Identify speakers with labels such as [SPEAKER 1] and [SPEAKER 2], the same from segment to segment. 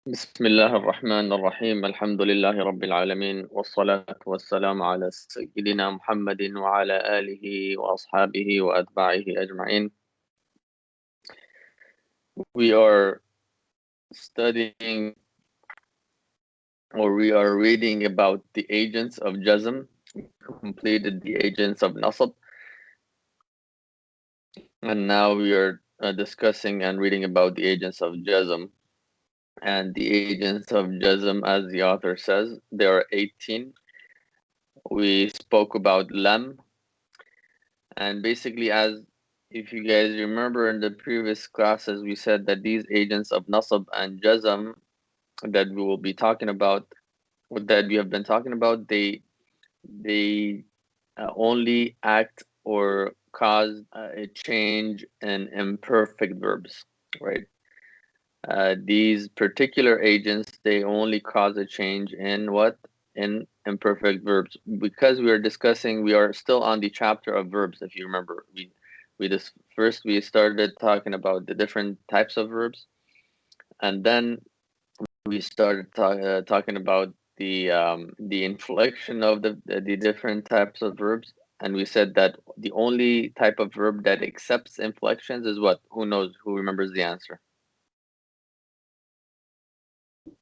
[SPEAKER 1] بسم الله الرحمن الرحيم الحمد لله رب العالمين والصلاة والسلام على سيدنا محمد وعلى آله وأصحابه وأتباعه أجمعين. We are studying or we are reading about the agents of jazm. We completed the agents of nasab, and now we are discussing and reading about the agents of jazm. And the agents of jazm, as the author says, there are 18. We spoke about lam, and basically, as if you guys remember in the previous classes, we said that these agents of nasab and jazm that we will be talking about, that we have been talking about, they only act or cause a change in imperfect verbs, right? These particular agents, they only cause a change in what? In imperfect verbs. Because we are still on the chapter of verbs, if you remember. First we started talking about the different types of verbs, and then we started talking about the inflection of the different types of verbs, and we said that the only type of verb that accepts inflections is what? Who knows? Who remembers the answer?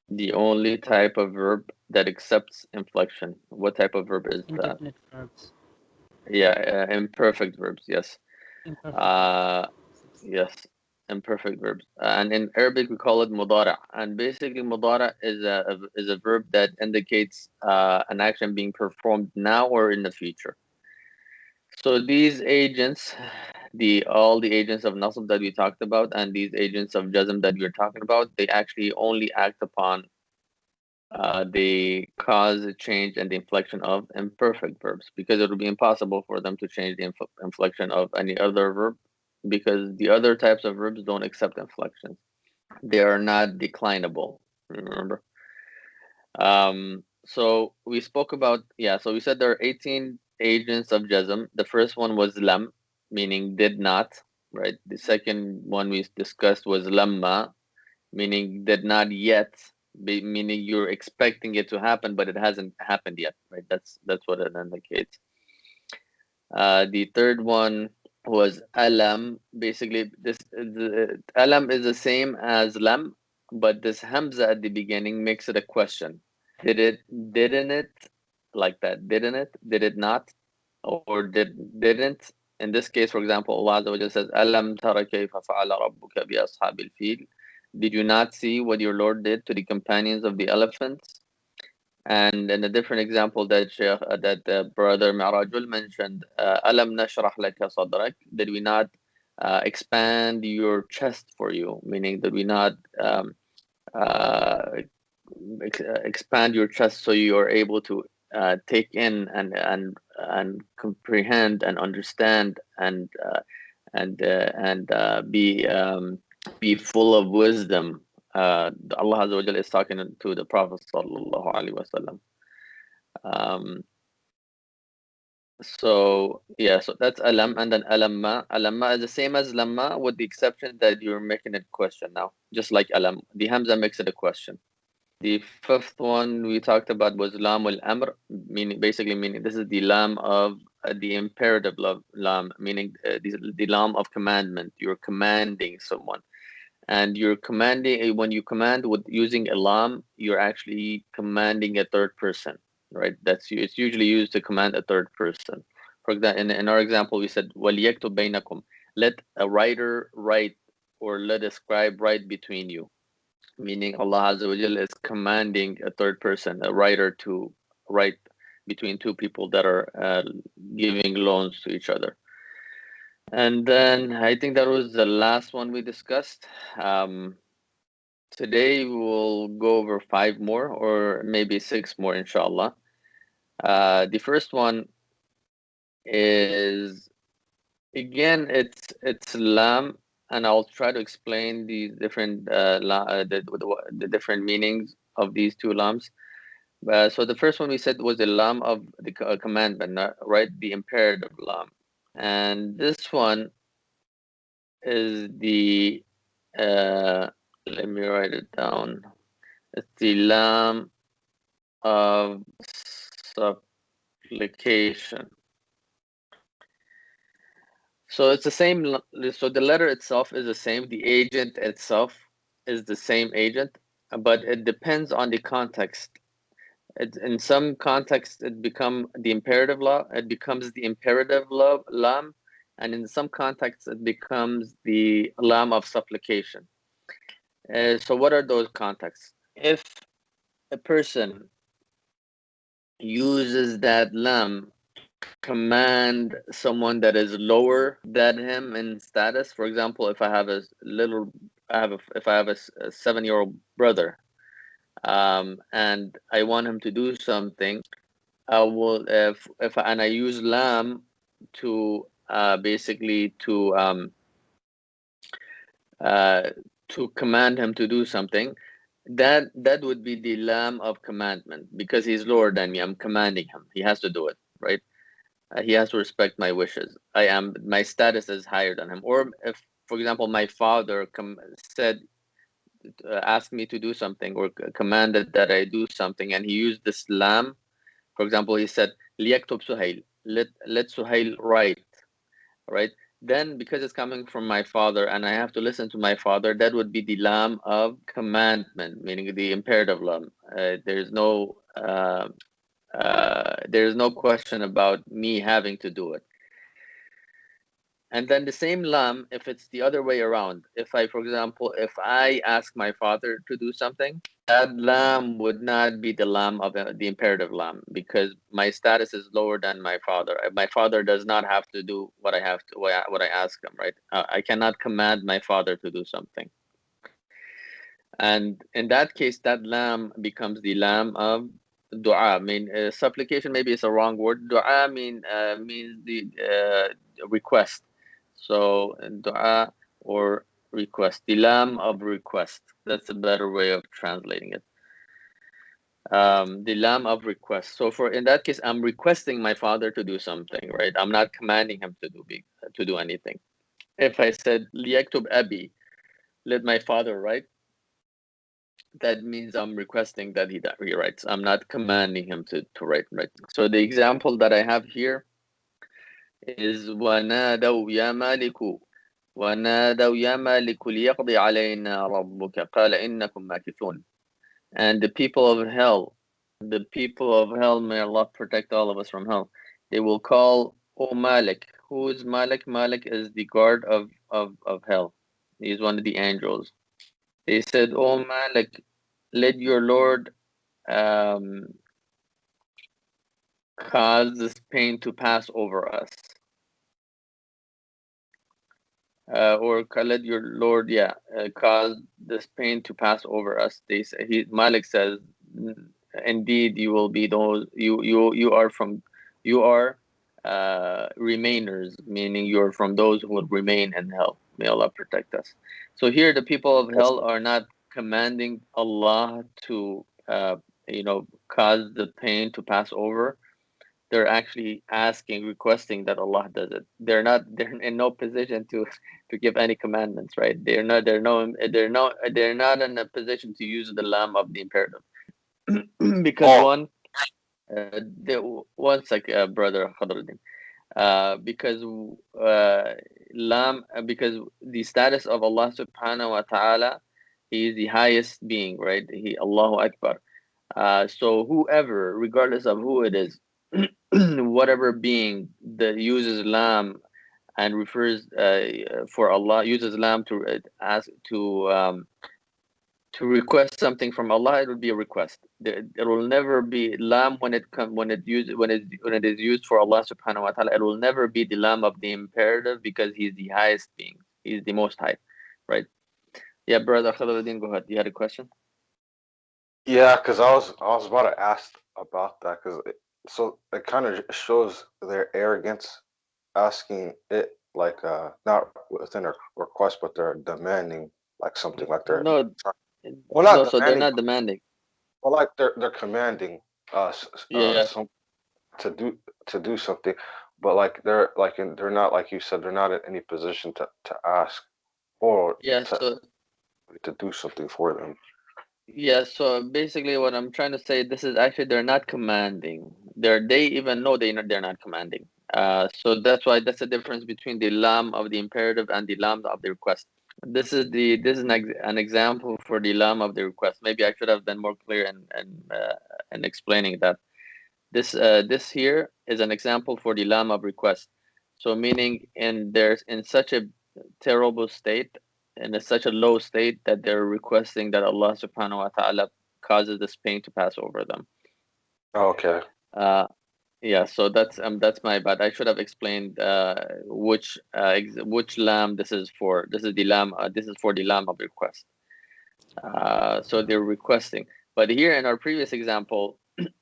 [SPEAKER 1] The only type of verb that accepts inflection. What type of verb is that?
[SPEAKER 2] Indefinite verbs.
[SPEAKER 1] Yeah, imperfect verbs. Yes.
[SPEAKER 2] Imperfect
[SPEAKER 1] Uh,
[SPEAKER 2] verbs.
[SPEAKER 1] yes, imperfect verbs. And in Arabic we call it mudara. And basically, mudara is a verb that indicates an action being performed now or in the future. So these agents, all the agents of nasab that we talked about, and these agents of jazm that we're talking about, they actually only act upon they cause a change in the inflection of imperfect verbs, because it would be impossible for them to change the inflection of any other verb, because the other types of verbs don't accept inflections. They are not declinable, remember? So we spoke about, so we said there are 18 agents of jazm. The first one was lam, meaning did not, right? The second one we discussed was lamma, meaning did not yet, meaning you're expecting it to happen, but it hasn't happened yet, right? That's what it indicates. The third one was alam. Basically, alam is the same as lam, but this hamza at the beginning makes it a question. Didn't it, like that? Didn't it? Did it not? Or didn't? In this case, for example, Allah Azza wa Jalla says, "Alam tara kayfa fa'ala rabbuka bi ashabil fil." Did you not see what your Lord did to the companions of the elephants? And in a different example that brother Mi'rajul mentioned, "Alam nashrah laka sadrak." Did we not expand your chest for you? Meaning, did we not uh, expand your chest so you are able to take in and comprehend and understand and be full of wisdom. Allah Azza wa Jalla is talking to the Prophet sallallahu alaihi wasallam. So that's alam, and then alamma. Alamma is the same as lamma, with the exception that you're making it question now, just like alam. The hamza makes it a question. The fifth one we talked about was lam al-amr, meaning this is the lam of the imperative lam, meaning the lam of commandment. You're commanding someone, and you're commanding, when you command with using a lam, you're actually commanding a third person, right? It's usually used to command a third person. For example, in our example, we said وَلْيَكْتُبْ بَيْنَكُمْ. Let a writer write, or let a scribe write between you, meaning Allah Azza wa Jalla is commanding a third person, a writer, to write between two people that are giving loans to each other. And then I think that was the last one we discussed. Today we'll go over 5 more, or maybe 6 more, inshallah. The first one is, again, it's lam, and I'll try to explain the different the different meanings of these two lams. So the first one we said was the lam of the commandment, right? The imperative lam. And this one is the let me write it down. It's the lam of supplication. So it's the same. So the letter itself is the same. The agent itself is the same agent, but it depends on the context. In some contexts, it becomes the imperative law. It becomes the imperative lam, and in some contexts, it becomes the lam of supplication. So what are those contexts? If a person uses that lam to command someone that is lower than him in status, for example, if I have a 7-year-old brother, and I want him to do something, I will and I use lam to basically to command him to do something, that would be the lam of commandment, because he's lower than me. I'm commanding him. He has to do it, right? He has to respect my wishes. My status is higher than him. Or if, for example, my father asked me to do something, or commanded that I do something, and he used this lam. For example, he said, "Liyaktub Suhail." Let Suhail write, right? Then, because it's coming from my father, and I have to listen to my father, that would be the lam of commandment, meaning the imperative lam. There's no question about me having to do it. And then the same lam, if it's the other way around, for example, if I ask my father to do something, that lam would not be the lam of the imperative lam, because my status is lower than my father. My father does not have to do what I ask him, right? I cannot command my father to do something. And in that case, that lam becomes the lam of dua. I mean, supplication maybe is a wrong word. Dua means the request. So dua or request, the lam of request. That's a better way of translating it. The lam of request. So in that case, I'm requesting my father to do something, right? I'm not commanding him to do anything. If I said liyaktub abi, let my father write, that means I'm requesting that he writes. I'm not commanding him to write. Right. So the example that I have here is وَنَادَوْا يَا مَالِكُ وَنَادَوْا يَا مَالِكُ لِيَقْضِ عَلَيْنَا رَبُّكَ قَالَ إِنَّكُمْ مَاكِثُونَ. And the people of hell, may Allah protect all of us from hell, they will call, O Malik. Who is Malik? Malik is the guard of hell. He's one of the angels. They said, O Malik, let your Lord cause this pain to pass over us. Or let your Lord, cause this pain to pass over us. They say, Malik says, indeed, you will be those. You are remainers, meaning you are from those who would remain in hell. May Allah protect us. So here, the people of hell are not commanding Allah to, cause the pain to pass over. They're actually requesting that Allah does it. They're in no position to give any commandments, right? They're not in a position to use the lam of the imperative. Because one sec, brother Khadruddin. Because because the status of Allah subhanahu wa ta'ala, he is the highest being, right? Allahu Akbar. So whoever, regardless of who it is, whatever being that uses lam and refers for Allah, uses lam to ask to request something from Allah, it will be a request. It will never be lam when it is used for Allah subhanahu wa ta'ala. It will never be the lam of the imperative, because he's the highest being. He's the most high, right? Yeah, brother Khadruddin, go ahead. You had a question?
[SPEAKER 2] Yeah, because I was about to ask about that, because it kind of shows their arrogance, asking it like not within a request, but they're demanding like something, like they're
[SPEAKER 1] No,
[SPEAKER 2] well,
[SPEAKER 1] no.
[SPEAKER 2] not
[SPEAKER 1] So they're
[SPEAKER 2] demanding,
[SPEAKER 1] not demanding.
[SPEAKER 2] well, like they're commanding us
[SPEAKER 1] Yeah.
[SPEAKER 2] some to do something, but like they're not, like you said, they're not in any position to ask or
[SPEAKER 1] Yeah.
[SPEAKER 2] to
[SPEAKER 1] So
[SPEAKER 2] do something for them.
[SPEAKER 1] Yeah, so basically what I'm trying to say, this is actually they're not commanding. They even know they're not commanding. So that's why that's the difference between the lam of the imperative and the lam of the request. This is an example for the lam of the request. Maybe I should have been more clear in explaining that. This here is an example for the lam of request. So meaning there's in such a terrible state and in such a low state that they're requesting that Allah subhanahu wa ta'ala causes this pain to pass over them.
[SPEAKER 2] Okay.
[SPEAKER 1] Uh, yeah, so that's my bad. I should have explained which lam this is for. This is the lam. This is for the lam of request. So they're requesting, but here in our previous example,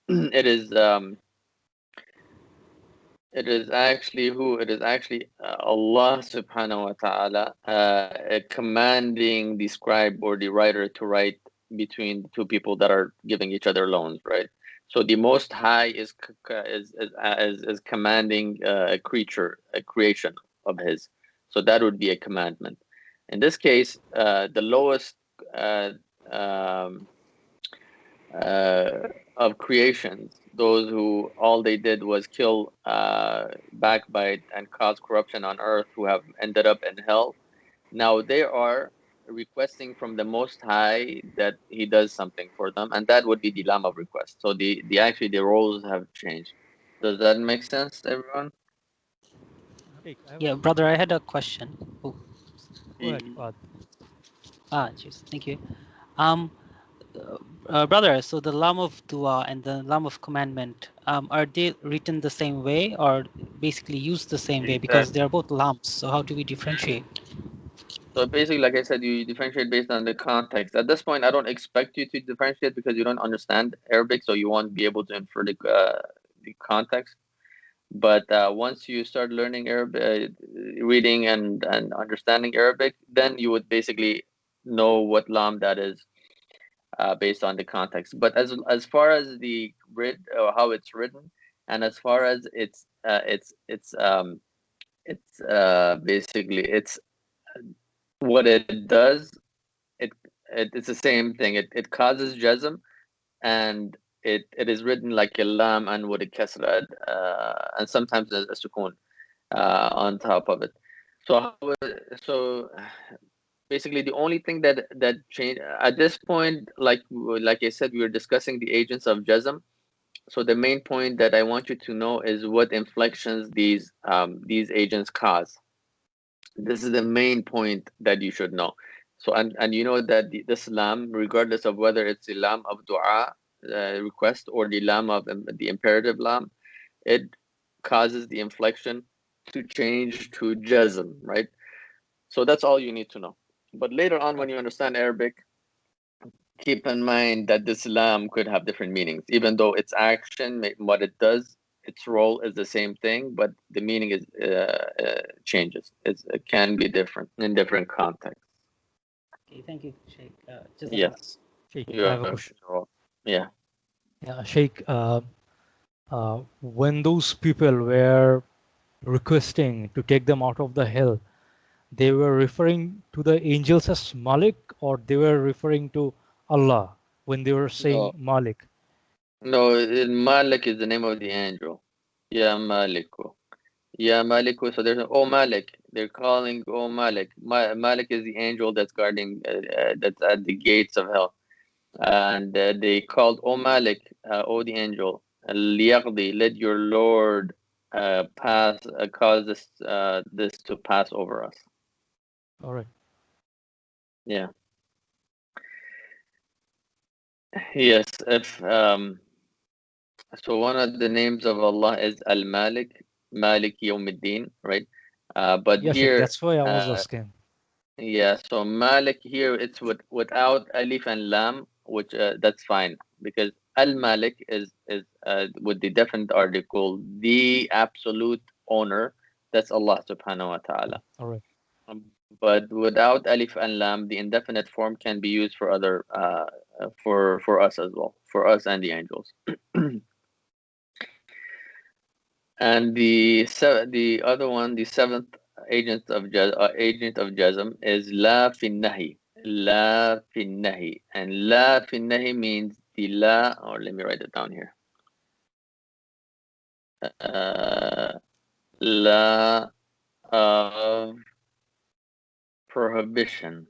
[SPEAKER 1] it is it is actually Allah subhanahu wa ta'ala commanding the scribe or the writer to write between the two people that are giving each other loans, right? So the Most High is commanding a creation of His. So that would be a commandment. In this case, the lowest uh, um, of creations, those who all they did was kill, backbite, and cause corruption on earth, who have ended up in hell. Now they are requesting from the Most High that He does something for them, and that would be the lamb of request. So the roles have changed. Does that make sense, everyone?
[SPEAKER 3] Sheikh, I have a
[SPEAKER 4] Yeah,
[SPEAKER 3] question.
[SPEAKER 4] brother, I had a question. Oh,
[SPEAKER 3] Go ahead, Fuad.
[SPEAKER 4] cheers. Thank you. Um, brother, so the lam of dua and the lam of commandment, are they written the same way or basically used the same way? Because
[SPEAKER 1] Exactly.
[SPEAKER 4] they are both lams. So how do we differentiate?
[SPEAKER 1] So basically, like I said, you differentiate based on the context. At this point, I don't expect you to differentiate because you don't understand Arabic, so you won't be able to infer the context. But once you start learning Arabic, reading and understanding Arabic, then you would basically know what lam that is based on the context. But as far as the how it's written, and as far as basically it's what it does, it's the same thing. It causes jazm, and it is written like a lam and with a kasra, and sometimes a sukun on top of it. So so basically the only thing that changed at this point, like I said, we were discussing the agents of jazm. So the main point that I want you to know is what inflections these agents cause. This is the main point that you should know. So and you know that this lam, regardless of whether it's the lam of dua request or the lam of the imperative lam, it causes the inflection to change to jazm, right? So that's all you need to know. But later on, when you understand Arabic, keep in mind that this lam could have different meanings, even though its action, what it does, its role is the same thing, but the meaning is changes. It can be different in different contexts.
[SPEAKER 4] Okay, thank you, Sheikh. Jazakallah.
[SPEAKER 1] Yes,
[SPEAKER 3] Sheikh, I have a
[SPEAKER 1] you're,
[SPEAKER 3] question.
[SPEAKER 1] yeah.
[SPEAKER 3] Yeah, Sheikh, when those people were requesting to take them out of the hell, they were referring to the angels as Malik, or they were referring to Allah when they were saying
[SPEAKER 1] No,
[SPEAKER 3] Malik?
[SPEAKER 1] no, Malik is the name of the angel. Ya Maliku. Ya Maliku. So there's Oh Malik. They're calling Oh Malik. Malik is the angel that's guarding, that's at the gates of hell. And they called, O Malik, O the angel, liyaqdi, let your Lord cause this to pass over us.
[SPEAKER 3] All right.
[SPEAKER 1] Yeah. Yes. If So one of the names of Allah is Al-Malik, Malik Yawmiddin, right? But
[SPEAKER 3] Yeah, Sheikh,
[SPEAKER 1] here,
[SPEAKER 3] that's why I was
[SPEAKER 1] uh,
[SPEAKER 3] asking.
[SPEAKER 1] yeah, so Malik here, it's without alif and lam, which that's fine, because Al-Malik is with the definite article, the absolute owner. That's Allah subhanahu wa ta'ala.
[SPEAKER 3] All right.
[SPEAKER 1] But without alif and lam, the indefinite form can be used for other for us as well, for us and the angels. And the other one, the seventh agent of jazm is la fin nahi. La fi nahi. And la fi nahi means the la, or let me write it down here. La of prohibition.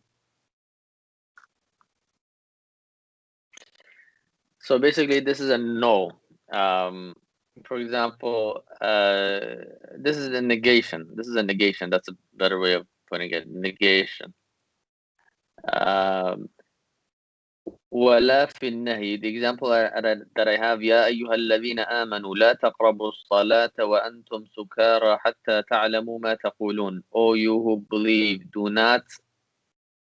[SPEAKER 1] So basically, this is a no. For example, this is a negation. This is a negation. That's a better way of putting it. Negation. ولا في النهي. The example that I have, يا أيها الذين آمنوا لا تقربوا الصلاة وأنتم سكارى حتى تعلموا ما تقولون. O you who believe, do not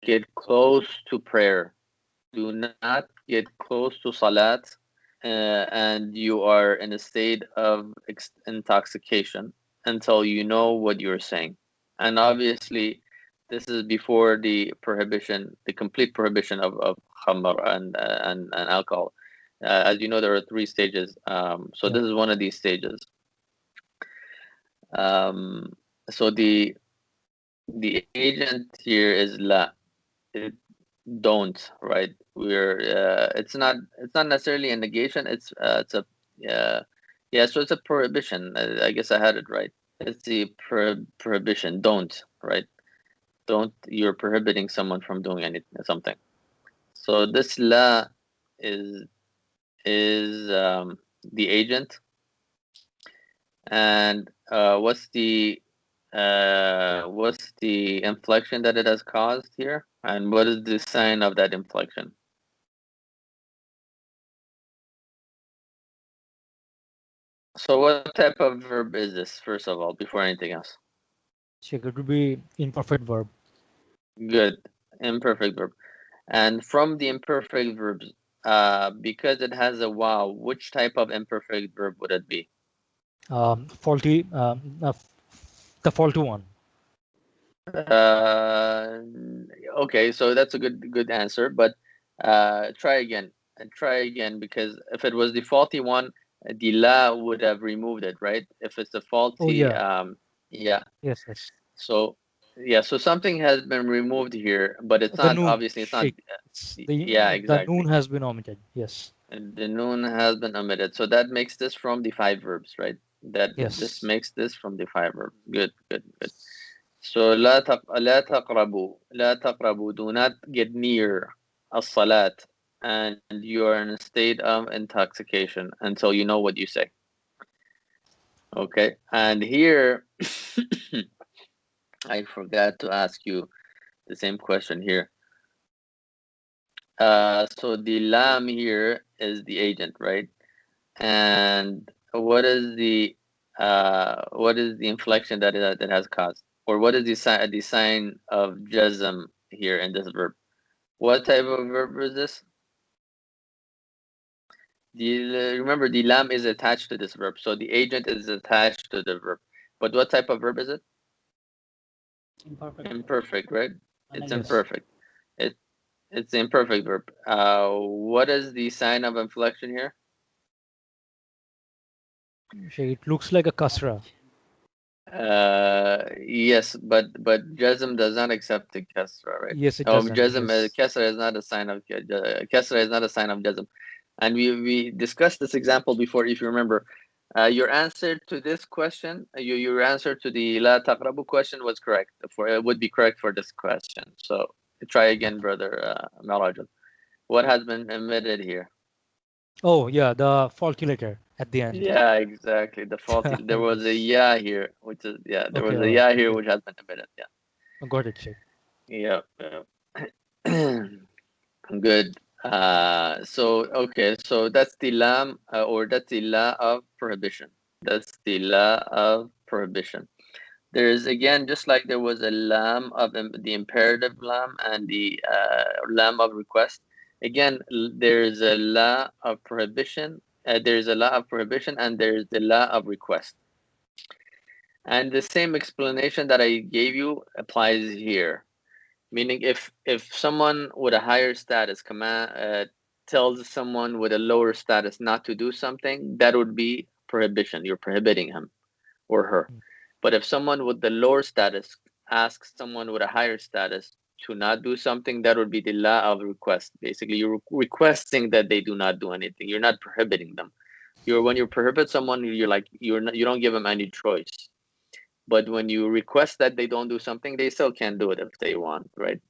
[SPEAKER 1] get close to prayer. Do not get close to salat, and you are in a state of intoxication until you know what you're saying. And obviously, this is before the prohibition, the complete prohibition of khamr and alcohol. As you know, there are 3 stages. So this is one of these stages. So the agent here is la. Don't, right? We're it's not necessarily a negation. It's a yeah. So it's a prohibition. I guess I had it right. It's the prohibition. Don't, right? Don't. You're prohibiting someone from doing something. So this la is the agent, and what's the inflection that it has caused here, and what is the sign of that inflection? So what type of verb is this, first of all, before anything else?
[SPEAKER 3] Sheikh, it would be imperfect verb.
[SPEAKER 1] Good. Imperfect verb. And from the imperfect verbs, because it has a wow, which type of imperfect verb would it be?
[SPEAKER 3] Faulty, the faulty one.
[SPEAKER 1] Okay, so that's a good answer, but try again. And try again, because if it was the faulty one, the la would have removed it, right? If it's the faulty,
[SPEAKER 3] Oh yeah.
[SPEAKER 1] yeah.
[SPEAKER 3] Yes, yes.
[SPEAKER 1] So yeah, so something has been removed here, but it's
[SPEAKER 3] The
[SPEAKER 1] not,
[SPEAKER 3] noon,
[SPEAKER 1] obviously it's not.
[SPEAKER 3] Sheikh. It's
[SPEAKER 1] Yeah,
[SPEAKER 3] the
[SPEAKER 1] exactly.
[SPEAKER 3] noon has been omitted. Yes.
[SPEAKER 1] And the noon has been omitted, so that makes this from the 5 verbs, right? This
[SPEAKER 3] Yes.
[SPEAKER 1] makes this from the 5 verbs. Good. So لا تقربوا, do not get near as-salat, and you are in a state of intoxication until you know what you say. Okay, and here I forgot to ask you the same question here. So the lam here is the agent, right? And what is the inflection that has caused, or what is the sign of jazm here in this verb? What type of verb is this? Remember, the lam is attached to this verb, so the agent is attached to the verb. But what type of verb is it? Imperfect, right? It's imperfect. It's the imperfect verb. What is the sign of inflection here?
[SPEAKER 3] Sheikh, it looks like a kasra.
[SPEAKER 1] Yes, but jazm does not accept the kasra, right?
[SPEAKER 3] Yes, it doesn't.
[SPEAKER 1] Jazm,
[SPEAKER 3] Yes.
[SPEAKER 1] kasra is not a sign of kasra is not a sign of jazm, and we discussed this example before, if you remember. Your answer to this question, your answer to the la taqrabu question was correct. It would be correct for this question. So try again, brother Marajul. What has been omitted here?
[SPEAKER 3] Oh yeah, the faulty letter at the end.
[SPEAKER 1] Yeah, exactly. The faulty. There was a
[SPEAKER 3] Yes.
[SPEAKER 1] ya here, which is there
[SPEAKER 3] Okay.
[SPEAKER 1] was a ya here,
[SPEAKER 3] Okay.
[SPEAKER 1] which has been omitted. Yeah.
[SPEAKER 3] I got it, Sheikh.
[SPEAKER 1] Yeah. Good. So okay, so that's the lam, or that's the la of prohibition. That's the la of prohibition. There is, again, just like there was a lam of the imperative lam and the lam of request. Again, there is a la of prohibition. There is a la of prohibition, and there is the la of request. And the same explanation that I gave you applies here. Meaning, if someone with a higher status tells someone with a lower status not to do something, that would be prohibition. You're prohibiting him or her. But if someone with the lower status asks someone with a higher status to not do something, that would be the la of request. Basically, you're requesting that they do not do anything. You're not prohibiting them. When you prohibit someone, you don't give them any choice. But when you request that they don't do something, they still can do it if they want, right?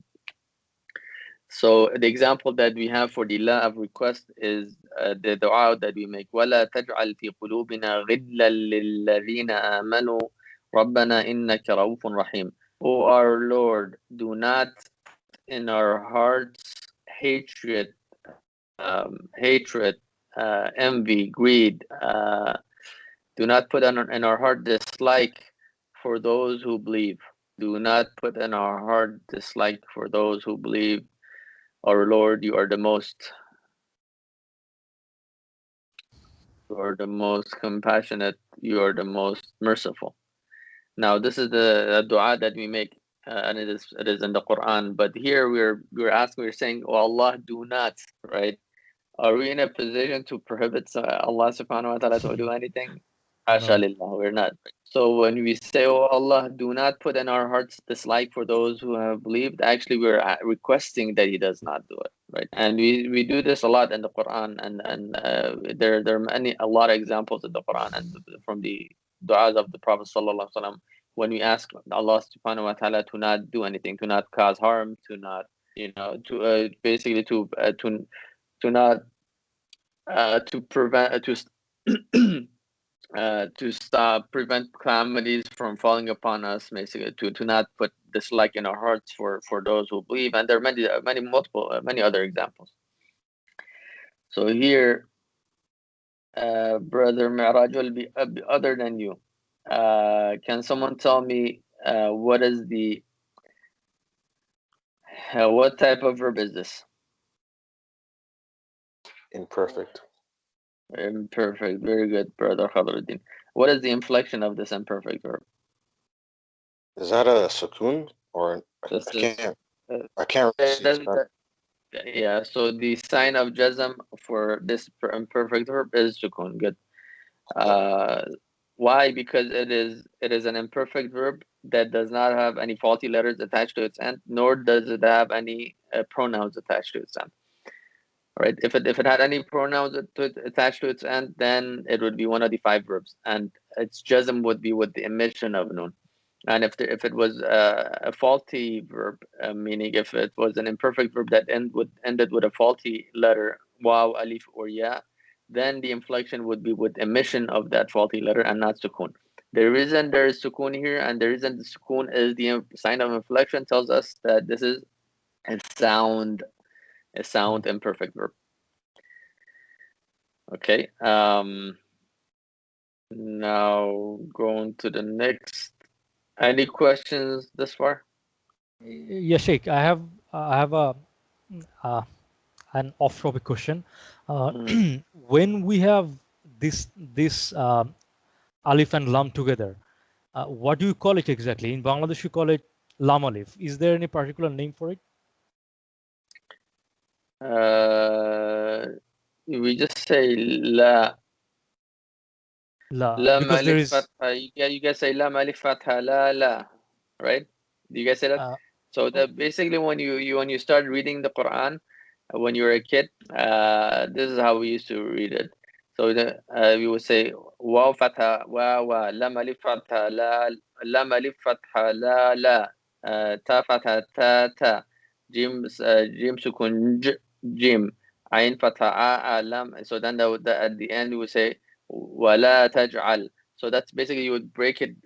[SPEAKER 1] So the example that we have for the la of request is the dua that we make. وَلَا تَجْعَلْ فِي قُلُوبِنَا غِلًّا لِلَّذِينَ آمَنُوا رَبَّنَا إِنَّكَ رَءُوفٌ رَحِيمٌ. O our Lord, do not in our hearts hatred, envy, greed. Do not put in our heart dislike for those who believe. Do not put in our heart dislike for those who believe. Our Lord, you are the most compassionate, you are the most merciful. Now, this is the dua that we make, and it is in the Quran. But here we're saying, oh Allah, do not, right? Are we in a position to prohibit Allah subhanahu wa ta'ala to do anything? Hasha
[SPEAKER 3] No.
[SPEAKER 1] lillah, we're not. So when we say, oh Allah, do not put in our hearts dislike for those who have believed, actually we're requesting that He does not do it, right? And we do this a lot in the Quran, and there are a lot of examples in the Quran and from the du'as of the Prophet sallallahu alaihi wasallam, when we ask Allah subhanahu wa ta'ala to not do anything, to not cause harm, to not, to basically to not to prevent to stop prevent calamities from falling upon us, basically to not put dislike in our hearts for those who believe. And there are many other examples. So here, brother Mi'raj will be other than you. Can someone tell me what is the what type of verb is this?
[SPEAKER 2] Imperfect.
[SPEAKER 1] Imperfect. Very good, brother Khadruddin. What is the inflection of this imperfect verb?
[SPEAKER 2] Is that a sukoon or
[SPEAKER 1] This
[SPEAKER 2] I
[SPEAKER 1] is
[SPEAKER 2] can't really see that.
[SPEAKER 1] yeah. So the sign of jazm for this imperfect verb is sukun. Good. Why? Because it is an imperfect verb that does not have any faulty letters attached to its end, nor does it have any pronouns attached to its end. Right? If it had any pronouns attached to its end, then it would be one of the 5 verbs, and its jazm would be with the emission of nun. And if it was a faulty verb, meaning if it was an imperfect verb that ended with a faulty letter, waw, alif, or ya, then the inflection would be with emission of that faulty letter and not sukun. The reason there is sukun here, and the reason the sukun is the sign of inflection, tells us that this is a sound imperfect verb. Okay. Now going to the next. Any questions this far?
[SPEAKER 3] Yeah, Sheikh, I have uh, an off-topic question. When we have this alif and lam together, what do you call it exactly? In Bangladesh, you call it lam alif. Is there any particular name for it?
[SPEAKER 1] We just say la.
[SPEAKER 3] La,
[SPEAKER 1] La
[SPEAKER 3] because there
[SPEAKER 1] malif
[SPEAKER 3] is
[SPEAKER 1] fatha. You guys say la malif fatha la, right? Do you guys say that? So that basically when you start reading the Quran, when you were a kid, this is how we used to read it. So we would say waw fatha wa lam alif fatha lam alif fatha la ta fatha ta jim sukun jim ain fatha a lam. So then at the end we would say wala taj'al. So that's basically you would break it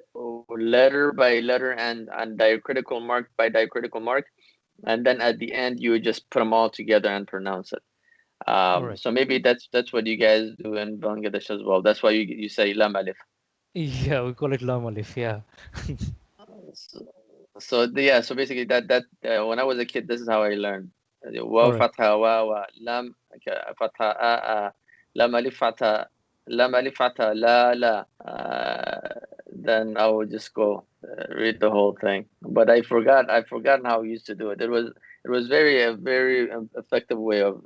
[SPEAKER 1] letter by letter and diacritical mark by diacritical mark, and then at the end you would just put them all together and pronounce it.
[SPEAKER 3] right.
[SPEAKER 1] So maybe that's what you guys do in Bangladesh as well. That's why you say lam alif.
[SPEAKER 3] Yeah, we call it lam alif. Yeah.
[SPEAKER 1] So basically that when I was a kid, this is how I learned.
[SPEAKER 3] All
[SPEAKER 1] Wa
[SPEAKER 3] right.
[SPEAKER 1] fatha wa lam fatha a lam alif fatha la. Then I would just go read the whole thing. But I forgotten how we used to do it. It was a very effective way of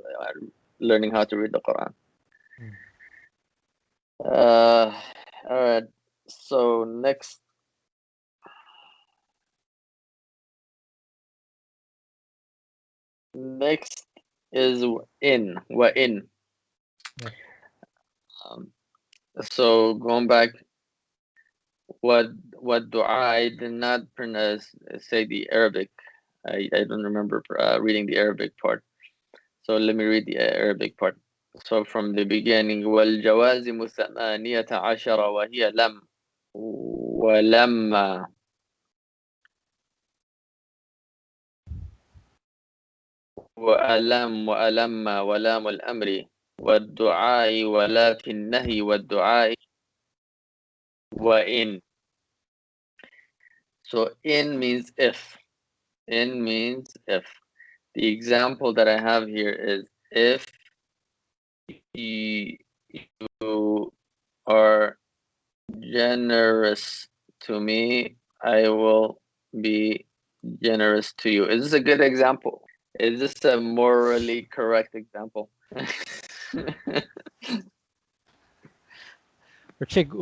[SPEAKER 1] learning how to read the Quran. All right. So next Next is in, wa in.
[SPEAKER 3] Yeah.
[SPEAKER 1] So going back, what dua, I did not say the Arabic. I don't remember reading the Arabic part. So let me read the Arabic part. So from the beginning, والجوازم ثمانية عشر وهي لم ولما وألم وألم ولام الأمر والدعاء ولا في النهي والدعاء وإن. So in means if. In means if. The example that I have here is if you are generous to me, I will be generous to you. Is this a good example? Is this a morally correct example?
[SPEAKER 3] But Sheikh,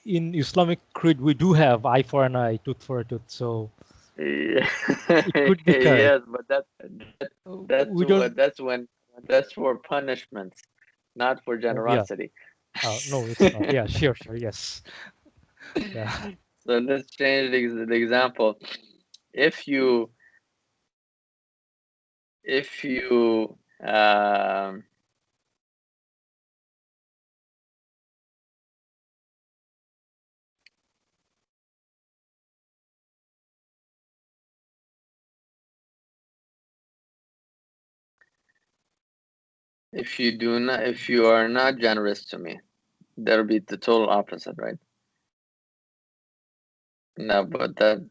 [SPEAKER 3] in Islamic creed, we do have eye for an eye, tooth for a tooth. So
[SPEAKER 1] Yeah.
[SPEAKER 3] it could be correct.
[SPEAKER 1] Yes, but
[SPEAKER 3] We don't.
[SPEAKER 1] that's for punishments, not for
[SPEAKER 3] Oh, yeah.
[SPEAKER 1] generosity.
[SPEAKER 3] No, it's not. Yeah, sure, sure. Yes. Yeah.
[SPEAKER 1] So let's change the example. If you if you um, if you are not generous to me, that'll be the total opposite, right? No, but that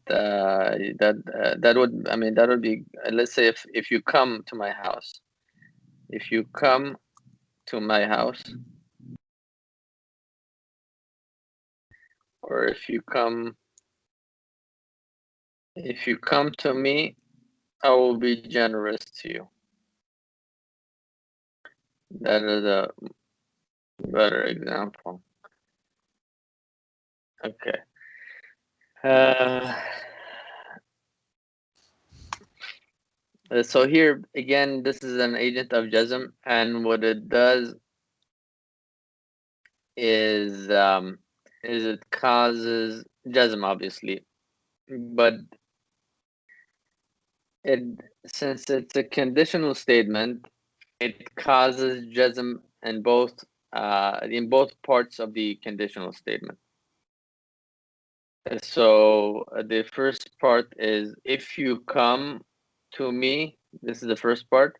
[SPEAKER 1] would, I mean, that would be, let's say if you come to my house, if you come to my house, or if you come to me, I will be generous to you. That is a better example. Okay. So here again, this is an agent of jazm, and what it does is it causes jazm, obviously, but it since it's a conditional statement, it causes jazm in both parts of the conditional statement. So the first part is if you come to me. This is the first part,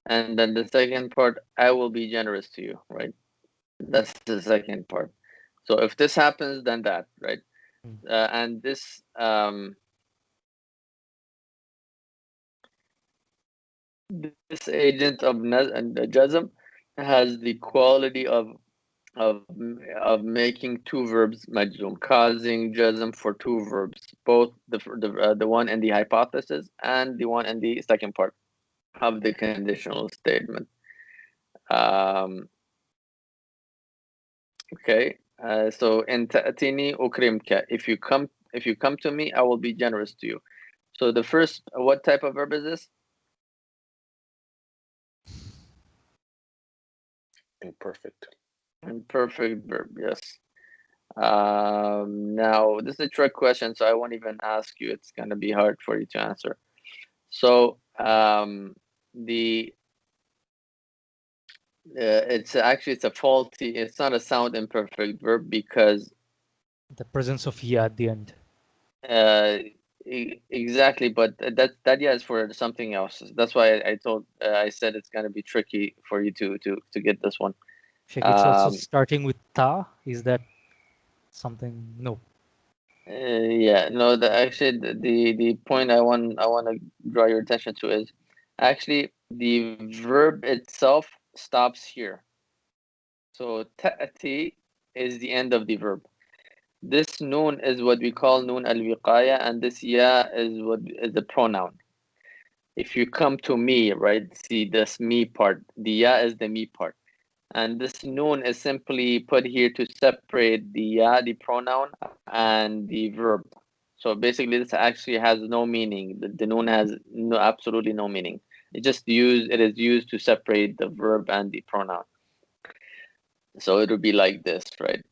[SPEAKER 1] and then the second part, I will be generous to you, right? That's the second part. So if this happens, then that, right? And this agent of jazm has the quality of making two verbs majzum, causing jazm for two verbs, both the one in the hypothesis and the one in the second part of the conditional statement. Okay. So in ta'tini ukrimka, if you come to me, I will be generous to you. So the first, what type of verb is this?
[SPEAKER 2] Imperfect.
[SPEAKER 1] Imperfect verb, yes. Now this is a trick question, so I won't even ask you. It's gonna be hard for you to answer. So it's a faulty. It's not a sound imperfect verb because
[SPEAKER 3] The presence of ya at the end.
[SPEAKER 1] exactly, but that yeah is for something else. That's why I said it's gonna be tricky for you to get this one.
[SPEAKER 3] Sheikh, it's also starting with ta. Is that something? No.
[SPEAKER 1] Yeah, no. Actually, the point I want to draw your attention to is actually the verb itself stops here. So ta'ati is the end of the verb. This noon is what we call noon al-wiqaya, and this ya is what is the pronoun. If you come to me, right? See this me part. The ya is the me part. And this noon is simply put here to separate the ya, the pronoun, and the verb. So basically, this actually has no meaning. The noon has absolutely no meaning. It is used to separate the verb and the pronoun. So it would be like this, right?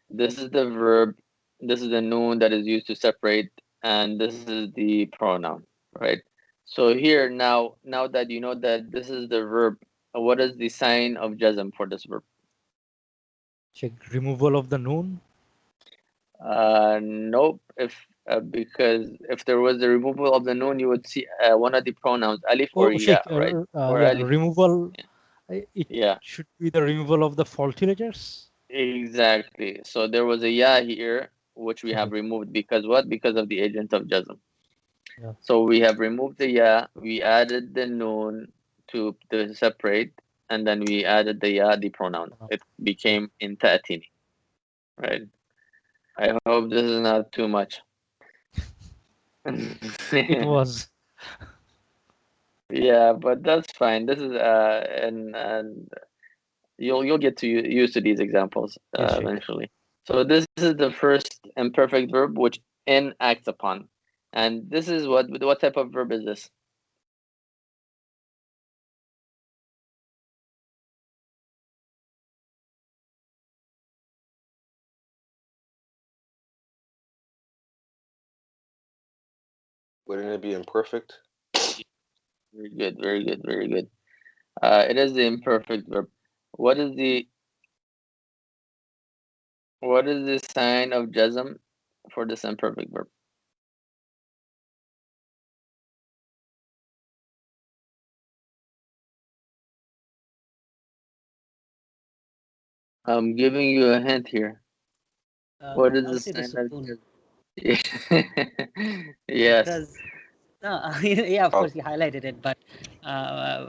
[SPEAKER 1] This is the verb, this is the noon that is used to separate, and this is the pronoun, right? So here now that you know that this is the verb, what is the sign of jazm for this verb?
[SPEAKER 3] Check removal of the noon.
[SPEAKER 1] Nope. Because if there was the removal of the noon, you would see one of the pronouns, alif or
[SPEAKER 3] Oh,
[SPEAKER 1] ya,
[SPEAKER 3] check.
[SPEAKER 1] right? Or
[SPEAKER 3] Yeah,
[SPEAKER 1] alif.
[SPEAKER 3] removal. It
[SPEAKER 1] Yeah,
[SPEAKER 3] should be the removal of the faulty letters.
[SPEAKER 1] exactly. So there was a ya here, which we have
[SPEAKER 3] Okay.
[SPEAKER 1] removed because what? Because of the agent of jazm.
[SPEAKER 3] Yeah.
[SPEAKER 1] So we have removed the ya, we added the noon to separate, and then we added the ya, the pronoun. It became in ta'atini, right? I hope this is not too much.
[SPEAKER 3] It was.
[SPEAKER 1] Yeah, but that's fine. This is and you'll get to used to these examples
[SPEAKER 3] Yes, Sheikh.
[SPEAKER 1] eventually. So this is the first imperfect verb which in acts upon, and this is what type of verb is this?
[SPEAKER 2] Wouldn't it be imperfect?
[SPEAKER 1] Very good, very good, very good. It is the imperfect verb. What is the sign of jazm for this imperfect verb? I'm giving you a hint here. What is
[SPEAKER 4] I'll
[SPEAKER 1] the
[SPEAKER 4] say the
[SPEAKER 1] sign of
[SPEAKER 4] Sukun.
[SPEAKER 1] jazm? Yes.
[SPEAKER 4] Because yeah, of
[SPEAKER 2] Oh,
[SPEAKER 4] course you highlighted it, but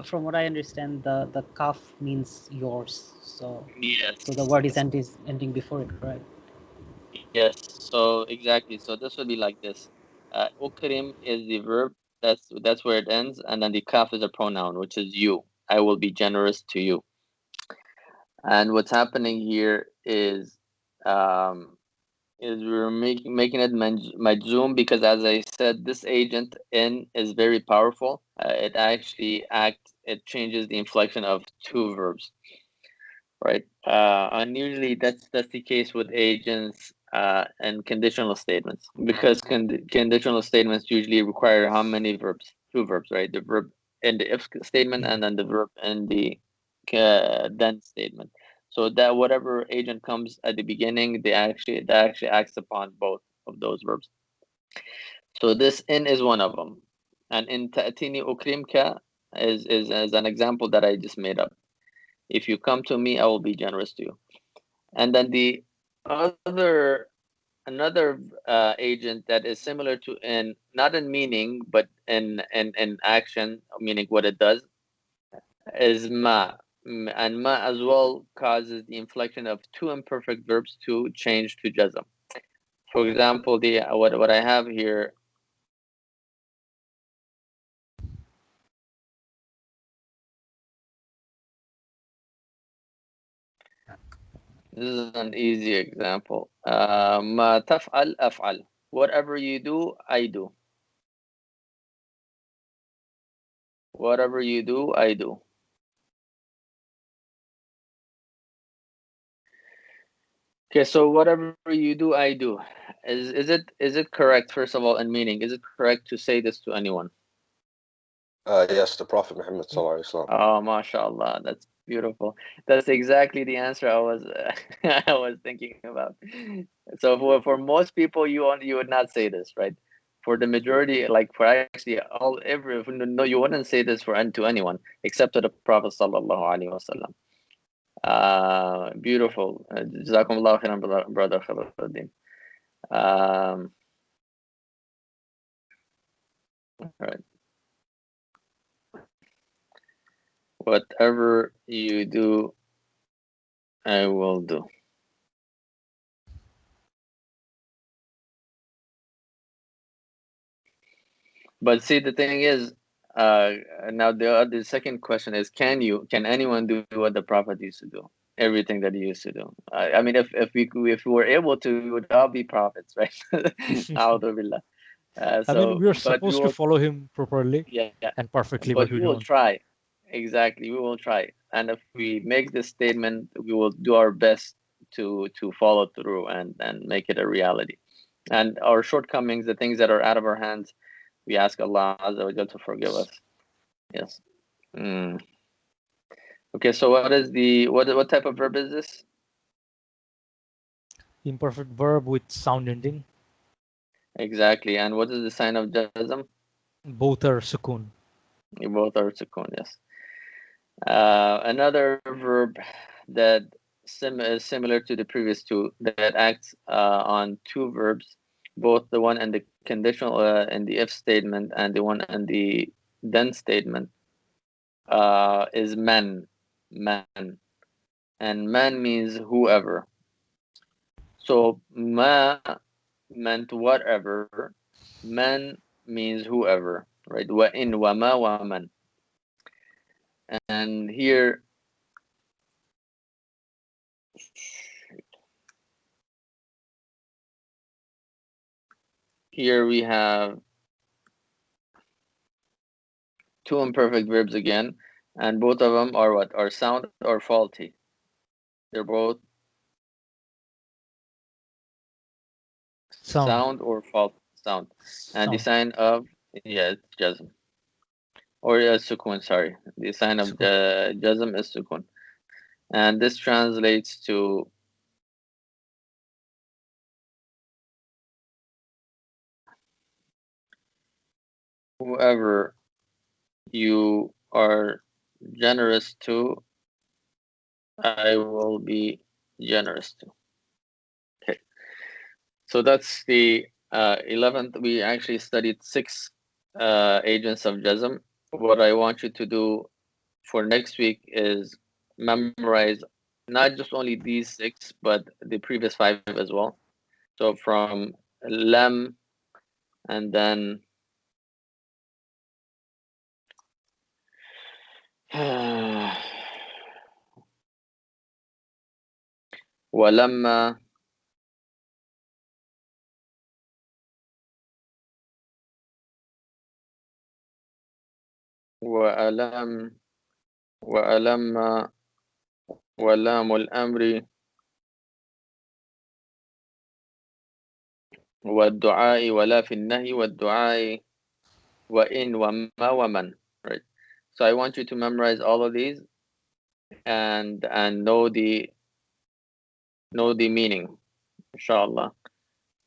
[SPEAKER 4] from what I understand, the kaf means yours. So
[SPEAKER 1] Yes.
[SPEAKER 4] the word is ending before it, correct?
[SPEAKER 1] Yes. So exactly. So this would be like this. Ukrim is the verb. That's where it ends, and then the kaf is a pronoun, which is you. I will be generous to you. And what's happening here um, is we're making it majzoom because, as I said, this agent in is very powerful. It changes the inflection of two verbs, right? And usually that's the case with agents and conditional statements, because conditional statements usually require how many verbs? Two verbs, right? The verb in the if statement and then the verb in the then statement. So that whatever agent comes at the beginning, that actually acts upon both of those verbs. So this in is one of them, and in ta'tini ukrimka is an example that I just made up. If you come to me, I will be generous to you. And then the other another agent that is similar to in, not in meaning but in action, meaning what it does, is ma. And ma as well causes the inflection of two imperfect verbs to change to jazm. For example, the what I have here, this is an easy example. Ma taf'al af'al. Whatever you do, I do. Whatever you do, I do. Okay, so whatever you do, I do. Is it correct, first of all, in meaning? Is it correct to say this to anyone?
[SPEAKER 2] yes, the Prophet Muhammad Sallallahu Alaihi Wasallam.
[SPEAKER 1] Oh, mashallah, that's beautiful. That's exactly the answer I was I was thinking about. So for most people, you would not say this, right? For the majority, like for actually no, you wouldn't say this to anyone except to the Prophet sallallahu alaihi wasallam. Beautiful. Jazakumullah khairan, brother Khabaruddin. All right. Whatever you do, I will do. But see, the thing is, now the second question is, can anyone do what the Prophet used to do? Everything that he used to do. I mean, if we were able to, we would all be prophets, right? A'udhu billah.
[SPEAKER 3] I mean, we are
[SPEAKER 1] But we
[SPEAKER 3] supposed to
[SPEAKER 1] will,
[SPEAKER 3] follow him properly
[SPEAKER 1] yeah,
[SPEAKER 3] and perfectly,
[SPEAKER 1] but
[SPEAKER 3] but
[SPEAKER 1] we
[SPEAKER 3] we
[SPEAKER 1] will
[SPEAKER 3] don't.
[SPEAKER 1] try. Exactly, we will try. And if we make this statement, we will do our best to follow through and make it a reality. And our shortcomings, the things that are out of our hands, we ask Allah Azza wa Jal to forgive us. Yes. Mm. Okay, so what is the what type of verb is this?
[SPEAKER 3] Imperfect verb with sound ending.
[SPEAKER 1] Exactly. And what is the sign of jazm?
[SPEAKER 3] Both are sukun.
[SPEAKER 1] You both are sukun, yes. Another verb that is similar to the previous two, that acts on two verbs, both the one and the conditional in the if statement and the one and the then statement, is man. Man. And man means whoever. So ma meant whatever. Man means whoever, right? Wa in wa ma wa man. And here we have two imperfect verbs again, and both of them are what? Are sound or faulty. They're both
[SPEAKER 3] Sound.
[SPEAKER 1] sound or fault sound. And the
[SPEAKER 3] Sound.
[SPEAKER 1] sign of, yeah, it's jazm. Or sukun, sorry. The sign of
[SPEAKER 3] Sukun.
[SPEAKER 1] jazm is sukun. And this translates to whoever you are generous to, I will be generous to. Okay. So that's the 11th. We actually studied 6 agents of jazm. What I want you to do for next week is memorize not just only these 6, but the previous 5 as well. So from lam, and then walamma, وألم وألم ولام الأمر والدعاء ولا في النهي والدعاء وإن وما ومن. Right. So I want you to memorize all of these and know the meaning, inshallah,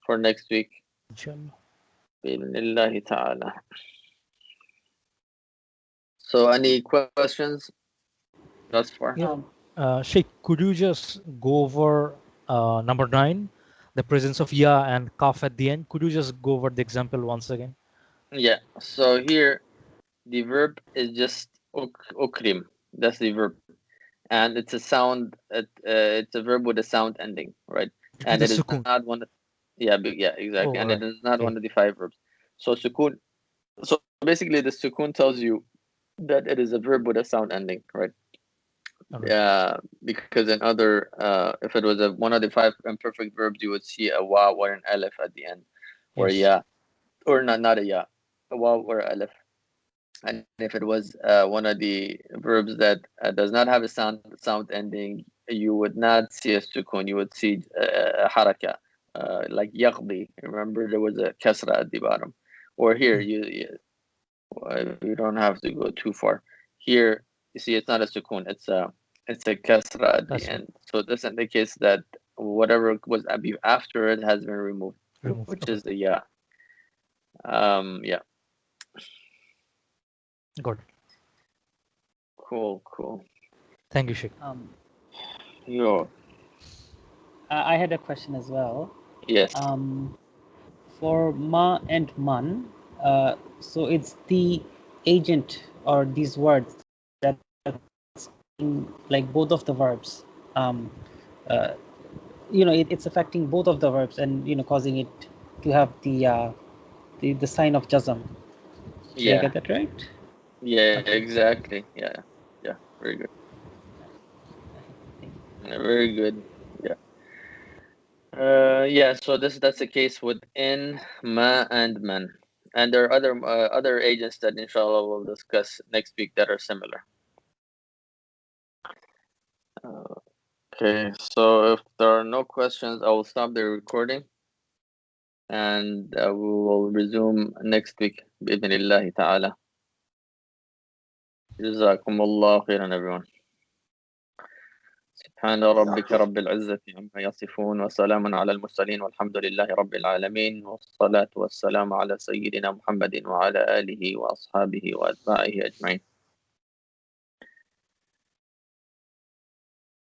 [SPEAKER 1] for next week.
[SPEAKER 3] Inshallah.
[SPEAKER 1] بإذن الله تعالى. So any questions thus far?
[SPEAKER 3] Yeah. Sheikh, could you just go over number 9, the presence of ya and kaf at the end? Could you just go over the example once again?
[SPEAKER 1] Yeah. So here the verb is just ukrim. That's the verb, and it's a sound. It's a verb with a sound ending, right? And
[SPEAKER 3] The
[SPEAKER 1] it is
[SPEAKER 3] sukun.
[SPEAKER 1] not one. Yeah, yeah, exactly.
[SPEAKER 3] Oh,
[SPEAKER 1] And it
[SPEAKER 3] right.
[SPEAKER 1] is not
[SPEAKER 3] Okay.
[SPEAKER 1] one of the 5 verbs. So sukun. So basically, the sukun tells you that it is a verb with a sound ending, right?
[SPEAKER 3] All right.
[SPEAKER 1] Because in other, if it was one of the 5 imperfect verbs, you would see a wa or an alif at the end, or a
[SPEAKER 3] Yes.
[SPEAKER 1] ya, or not a ya, a wa or a alif. And if it was one of the verbs that does not have a sound ending, you would not see a sukun. You would see a haraka, like yaqdi. Remember, there was a kasra at the bottom. Or here, you don't have to go too far. Here, you see, it's not a sukun. It's a kasra at the
[SPEAKER 3] That's
[SPEAKER 1] end. So this indicates that whatever was after it has been removed,
[SPEAKER 3] removed.
[SPEAKER 1] which
[SPEAKER 3] Okay.
[SPEAKER 1] is the ya. Yeah.
[SPEAKER 3] Got it.
[SPEAKER 1] Cool.
[SPEAKER 3] Thank you, Sheikh.
[SPEAKER 1] Yo,
[SPEAKER 4] I had a question as well.
[SPEAKER 1] yes.
[SPEAKER 4] For ma and man, so it's the agent or these words that like both of the verbs. Uh, it's affecting both of the verbs and causing it to have the sign of jazm. Did I
[SPEAKER 1] Yeah.
[SPEAKER 4] get that right?
[SPEAKER 1] Yeah,
[SPEAKER 4] Okay.
[SPEAKER 1] exactly. Yeah. Very good. Yeah, very good. Yeah. Yeah. So that's the case with in, ma, and man. And there are other agents that inshallah we'll discuss next week that are similar. Okay, so if there are no questions, I will stop the recording, and we will resume next week بإذن الله تعالى. جزاكم الله خيرا everyone. سبحان ربك رب العزة عما يصفون وسلام على المرسلين والحمد لله رب العالمين والصلاة والسلام على سيدنا محمد وعلى آله وأصحابه وأتباعه أجمعين.